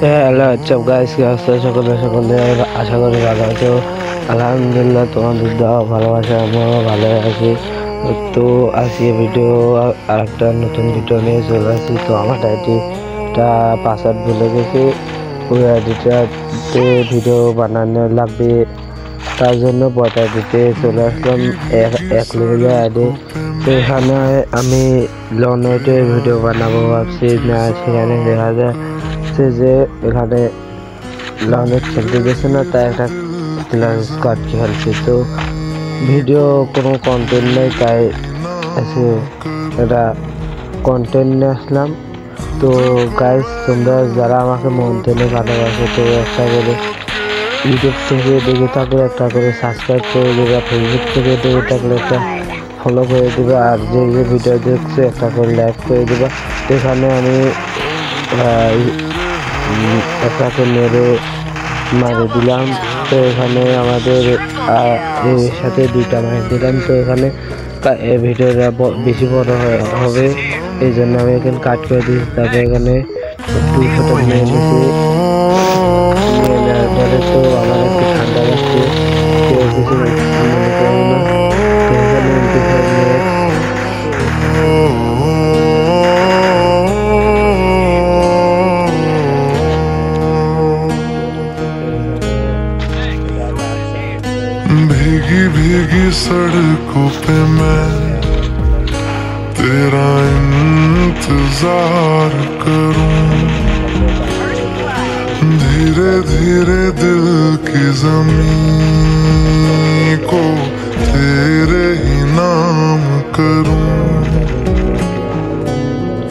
Hello WhatsApp guys, কি অবস্থা? সকলে আশা করি ভালো আছো। আলহামদুলিল্লাহ, তোমাদের দেওয়া ভালোবাসা আমিও ভালো আছি। তো আজকে ভিডিও আর একটা নতুন ভিডিও নিয়ে চলে আসি। তো আমার আইডিটা পাসওয়ার্ড ভুলে গেছি, ওই আইডিটাতে ভিডিও বানানো লাগবে, তার জন্য বটা দিতে চলে আসলাম। এক লেভেলের আইডি। তো এখানে আমি লনেটে ভিডিও বানাবো ভাবছি না, সেখানে দেখা যায় যে এখানে লনেট খেলতে গেছে না, তাই একটা ক্লাস স্কোয়াড খেলছি। তো ভিডিও কোনো কন্টেন্ট নেই, তাই এসে একটা কন্টেন্ট নিয়ে আসলাম। তো গাইস, তোমরা যারা আমাকে মন থেকে ভালোবাসো, তো একটা করে ইউটিউব থেকে দেখে থাকলে একটা করে সাবস্ক্রাইব করে দেবে, ফেসবুক থেকে দেখে থাকলে একটা ফলো করে দেবে, আর যে যে ভিডিও দেখছে একটা করে লাইক করে দেবে। এখানে আমি একটাকে মারে দিলাম। তো এখানে আমাদের এর সাথে দুইটা মার দিলাম। তো এখানে ভিডিওটা বেশি বড় হবে, এই জন্য আমি এখানে কাট করে দিয়েছি। তারপরে এখানে 200টা নিয়ে নিয়েছি। নিয়ে নেওয়ার পরে তো আমার একটু ঠান্ডা লাগছে, কেউ কিছু মনে করবো না। তো এখানে भीगी भीगी सड़कों पे मैं तेरा इंतजार करूं, धीरे धीरे दिल की ज़मीं को तेरे ही नाम करूं,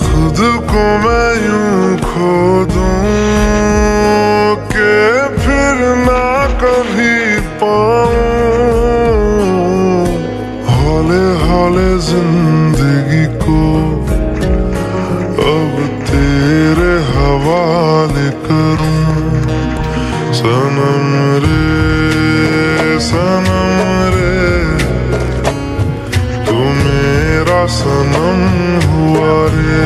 खुद को मैं यूं खो दूं कि फिर ना कभी पाऊं, हौले हौले जिंदगी को अब तेरे हवाले करूं। सनम रे तू मेरा सनम हुआ रे।